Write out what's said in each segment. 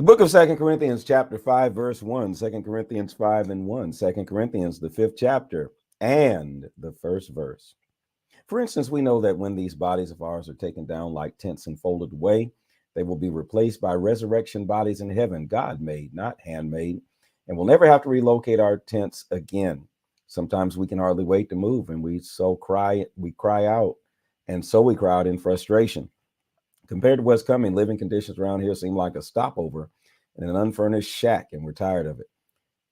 The book of Second Corinthians, chapter 5, verse 1, 2 Corinthians 5 and 1, 2 Corinthians, the fifth chapter, and the first verse. For instance, we know that when these bodies of ours are taken down like tents and folded away, they will be replaced by resurrection bodies in heaven, God made, not handmade, and we'll never have to relocate our tents again. Sometimes we can hardly wait to move, and we cry out, and so we cry out in frustration. Compared to what's coming, living conditions around here seem like a stopover in an unfurnished shack, and we're tired of it.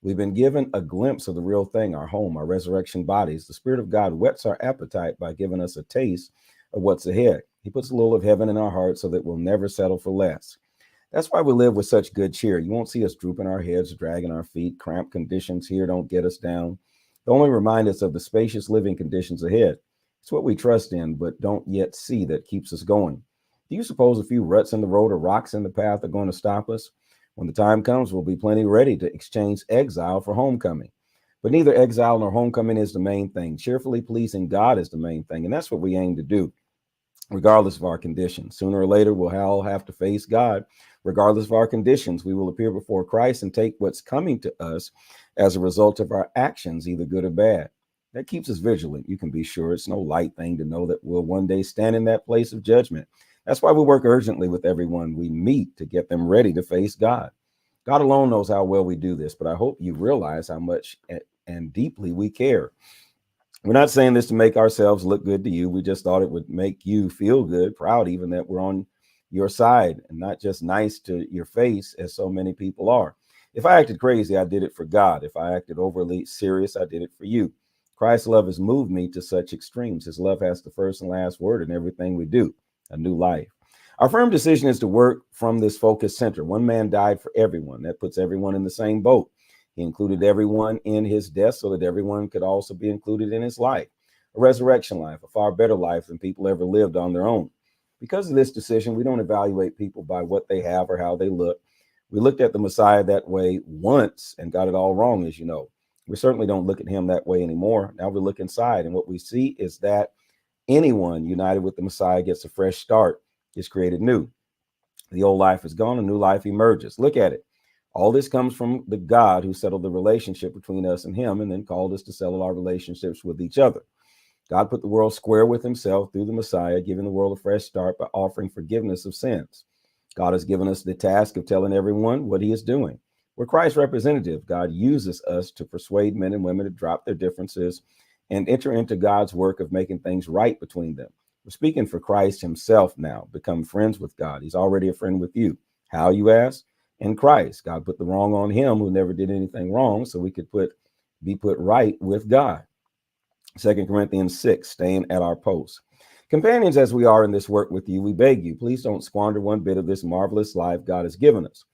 We've been given a glimpse of the real thing, our home, our resurrection bodies. The Spirit of God whets our appetite by giving us a taste of what's ahead. He puts a little of heaven in our hearts so that we'll never settle for less. That's why we live with such good cheer. You won't see us drooping our heads, dragging our feet. Cramped conditions here don't get us down. They only remind us of the spacious living conditions ahead. It's what we trust in, but don't yet see that keeps us going. Do you suppose a few ruts in the road or rocks in the path are going to stop us? When the time comes, we'll be plenty ready to exchange exile for homecoming. But neither exile nor homecoming is the main thing. Cheerfully pleasing God is the main thing, and that's what we aim to do, regardless of our conditions. Sooner or later, we'll all have to face God. Regardless of our conditions, we will appear before Christ and take what's coming to us as a result of our actions, either good or bad. That keeps us vigilant. You can be sure it's no light thing to know that we'll one day stand in that place of judgment. That's why we work urgently with everyone we meet to get them ready to face God. God alone knows how well we do this, but I hope you realize how much and deeply we care. We're not saying this to make ourselves look good to you. We just thought it would make you feel good, proud even, that we're on your side and not just nice to your face as so many people are. If I acted crazy, I did it for God. If I acted overly serious, I did it for you. Christ's love has moved me to such extremes. His love has the first and last word in everything we do. A new life. Our firm decision is to work from this focus center. One man died for everyone. That puts everyone in the same boat. He included everyone in his death so that everyone could also be included in his life. A resurrection life, a far better life than people ever lived on their own. Because of this decision, we don't evaluate people by what they have or how they look. We looked at the Messiah that way once and got it all wrong, as you know. We certainly don't look at him that way anymore. Now we look inside, and what we see is that anyone united with the Messiah gets a fresh start, is created new. The old life is gone, a new life emerges. Look at it. All this comes from the God who settled the relationship between us and him and then called us to settle our relationships with each other. God put the world square with himself through the Messiah, giving the world a fresh start by offering forgiveness of sins. God has given us the task of telling everyone what he is doing. We're Christ's representative. God uses us to persuade men and women to drop their differences and enter into God's work of making things right between them. We're speaking for Christ himself now. Become friends with God. He's already a friend with you. How, you ask? In Christ. God put the wrong on him who never did anything wrong so we could be put right with God. 2 Corinthians 6, staying at our post. Companions, as we are in this work with you, we beg you, please don't squander one bit of this marvelous life God has given us.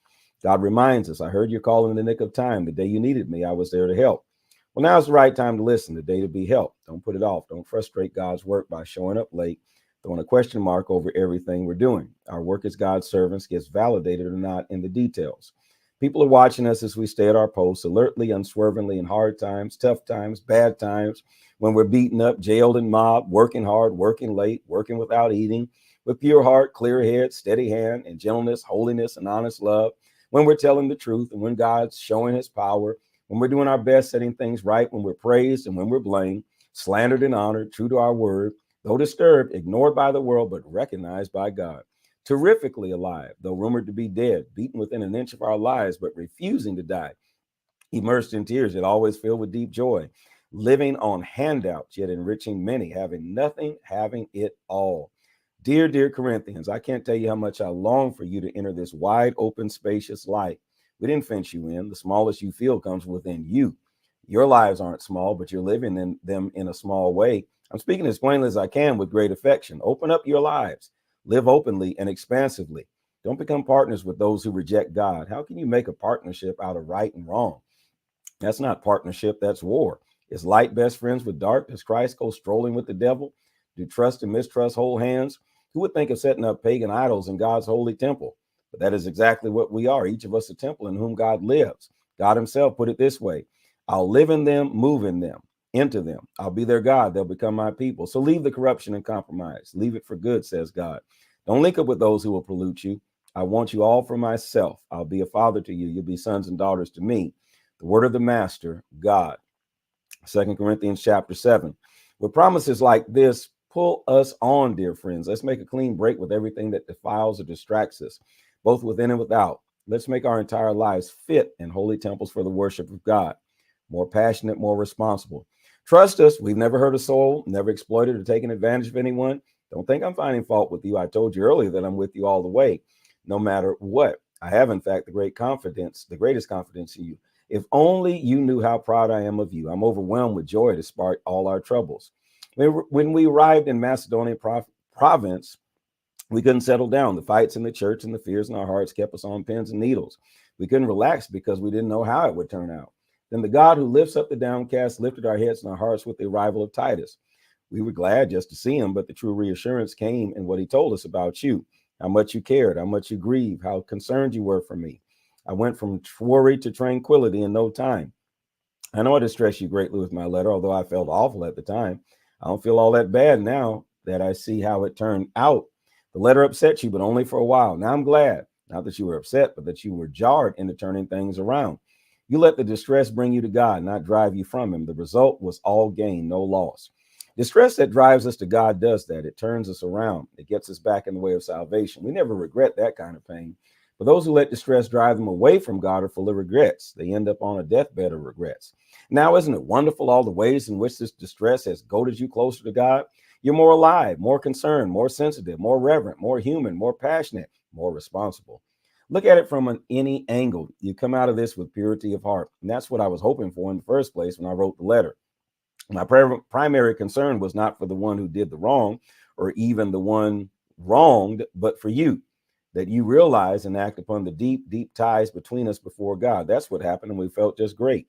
God reminds us, I heard your call in the nick of time. The day you needed me, I was there to help. Well, now's the right time to listen, the day to be helped. Don't put it off. Don't frustrate God's work by showing up late, throwing a question mark over everything we're doing. Our work as God's servants gets validated or not in the details. People are watching us as we stay at our posts, alertly, unswervingly, in hard times, tough times, bad times, when we're beaten up, jailed, and mobbed, working hard, working late, working without eating, with pure heart, clear head, steady hand, and gentleness, holiness, and honest love, when we're telling the truth and when God's showing his power, when we're doing our best, setting things right, when we're praised and when we're blamed, slandered and honored, true to our word, though disturbed, ignored by the world, but recognized by God. Terrifically alive, though rumored to be dead, beaten within an inch of our lives, but refusing to die, immersed in tears, yet always filled with deep joy, living on handouts, yet enriching many, having nothing, having it all. Dear Corinthians, I can't tell you how much I long for you to enter this wide open, spacious light. We didn't fence you in. The smallest you feel comes within you. Your lives aren't small, but you're living in them in a small way. I'm speaking as plainly as I can with great affection. Open up your lives. Live openly and expansively. Don't become partners with those who reject God. How can you make a partnership out of right and wrong? That's not partnership, that's war. Is light best friends with dark? Does Christ go strolling with the devil? Do trust and mistrust hold hands? Who would think of setting up pagan idols in God's holy temple? But that is exactly what we are, each of us a temple in whom God lives. God himself put it this way: I'll live in them, move in them, into them. I'll be their God. They'll become my people. So leave the corruption and compromise. Leave it for good, says God. Don't link up with those who will pollute you. I want you all for myself. I'll be a father to you. You'll be sons and daughters to me. The word of the master, God. 2 Corinthians chapter 7. With promises like this, pull us on, dear friends. Let's make a clean break with everything that defiles or distracts us, both within and without. Let's make our entire lives fit in holy temples for the worship of God. More passionate, more responsible. Trust us, we've never hurt a soul, never exploited or taken advantage of anyone. Don't think I'm finding fault with you. I told you earlier that I'm with you all the way, no matter what. I have, in fact, the greatest confidence in you. If only you knew how proud I am of you. I'm overwhelmed with joy despite all our troubles. When we arrived in Macedonia province, we couldn't settle down. The fights in the church and the fears in our hearts kept us on pins and needles. We couldn't relax because we didn't know how it would turn out. Then the God who lifts up the downcast lifted our heads and our hearts with the arrival of Titus. We were glad just to see him, but the true reassurance came in what he told us about you, how much you cared, how much you grieved, how concerned you were for me. I went from worry to tranquility in no time. I know I distressed you greatly with my letter, although I felt awful at the time. I don't feel all that bad now that I see how it turned out. The letter upset you, but only for a while. Now I'm glad, not that you were upset, but that you were jarred into turning things around. You let the distress bring you to God, not drive you from him. The result was all gain, no loss. Distress that drives us to God does that. It turns us around. It gets us back in the way of salvation. We never regret that kind of pain. But those who let distress drive them away from God are full of regrets. They end up on a deathbed of regrets. Now, isn't it wonderful all the ways in which this distress has goaded you closer to God? You're more alive, more concerned, more sensitive, more reverent, more human, more passionate, more responsible. Look at it from any angle. You come out of this with purity of heart. And that's what I was hoping for in the first place when I wrote the letter. My primary concern was not for the one who did the wrong or even the one wronged, but for you, that you realize and act upon the deep, deep ties between us before God. That's what happened, and we felt just great.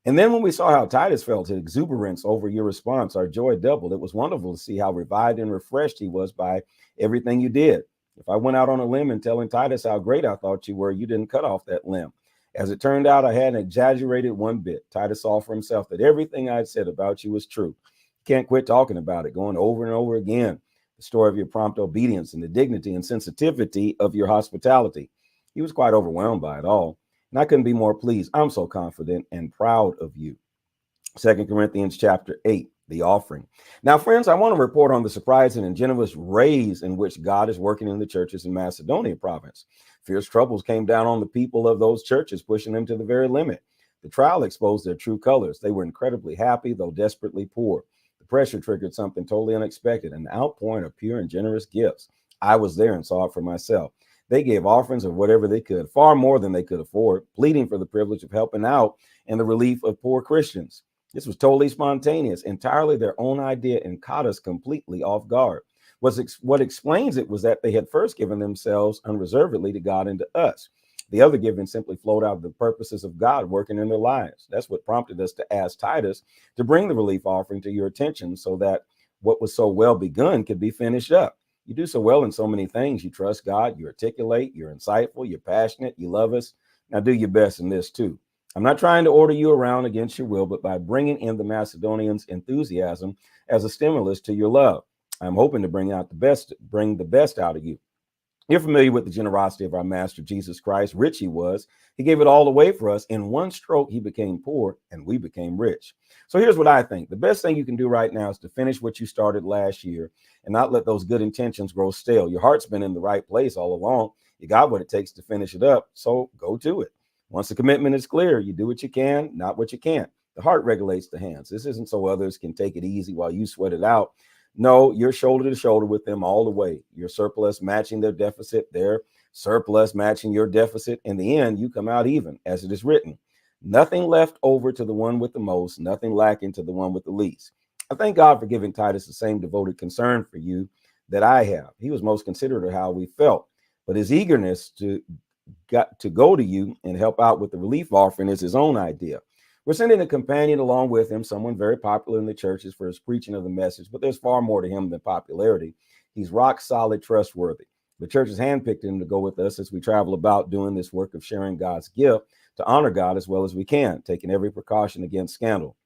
And then when we saw how Titus felt, his exuberance over your response, our joy doubled. It was wonderful to see how revived and refreshed he was by everything you did. If I went out on a limb and telling Titus how great I thought you were, you didn't cut off that limb. As it turned out, I hadn't exaggerated one bit. Titus saw for himself that everything I had said about you was true. You can't quit talking about it, going over and over again. The story of your prompt obedience and the dignity and sensitivity of your hospitality. He was quite overwhelmed by it all. And I couldn't be more pleased. I'm so confident and proud of you. 2 Corinthians chapter 8, the offering. Now, friends, I want to report on the surprising and generous raise in which God is working in the churches in Macedonia province. Fierce troubles came down on the people of those churches, pushing them to the very limit. The trial exposed their true colors. They were incredibly happy, though desperately poor. The pressure triggered something totally unexpected, an outpouring of pure and generous gifts. I was there and saw it for myself. They gave offerings of whatever they could, far more than they could afford, pleading for the privilege of helping out and the relief of poor Christians. This was totally spontaneous, entirely their own idea, and caught us completely off guard. What explains it was that they had first given themselves unreservedly to God and to us. The other giving simply flowed out of the purposes of God working in their lives. That's what prompted us to ask Titus to bring the relief offering to your attention so that what was so well begun could be finished up. You do so well in so many things. You trust God, you articulate, you're insightful, you're passionate, you love us. Now do your best in this too. I'm not trying to order you around against your will, but by bringing in the Macedonians' enthusiasm as a stimulus to your love. I'm hoping to bring the best out of you. You're familiar with the generosity of our Master Jesus Christ. Rich he was. He gave it all away for us. In one stroke, he became poor and we became rich. So here's what I think. The best thing you can do right now is to finish what you started last year and not let those good intentions grow stale. Your heart's been in the right place all along. You got what it takes to finish it up. So go to it. Once the commitment is clear, you do what you can, not what you can't. The heart regulates the hands. This isn't so others can take it easy while you sweat it out. No, you're shoulder to shoulder with them all the way. Your surplus matching their deficit, their surplus matching your deficit. In the end, you come out even, as it is written. Nothing left over to the one with the most, nothing lacking to the one with the least. I thank God for giving Titus the same devoted concern for you that I have. He was most considerate of how we felt, but his eagerness to go to you and help out with the relief offering is his own idea. We're sending a companion along with him, someone very popular in the churches for his preaching of the message, but there's far more to him than popularity. He's rock solid, trustworthy. The church has handpicked him to go with us as we travel about doing this work of sharing God's gift to honor God as well as we can, taking every precaution against scandal.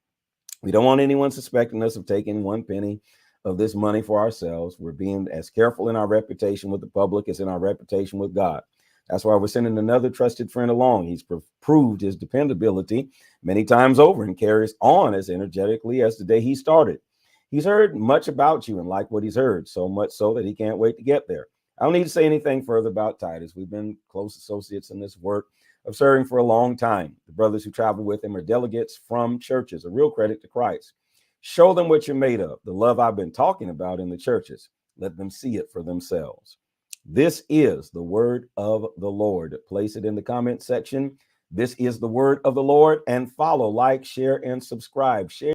We don't want anyone suspecting us of taking one penny of this money for ourselves. We're being as careful in our reputation with the public as in our reputation with God. That's why we're sending another trusted friend along. He's proved his dependability many times over and carries on as energetically as the day he started. He's heard much about you and liked what he's heard, so much so that he can't wait to get there. I don't need to say anything further about Titus. We've been close associates in this work of serving for a long time. The brothers who travel with him are delegates from churches, a real credit to Christ. Show them what you're made of, the love I've been talking about in the churches. Let them see it for themselves. This is the word of the Lord. Place it in the comment section. This is the word of the Lord, and follow, like, share, and subscribe. Share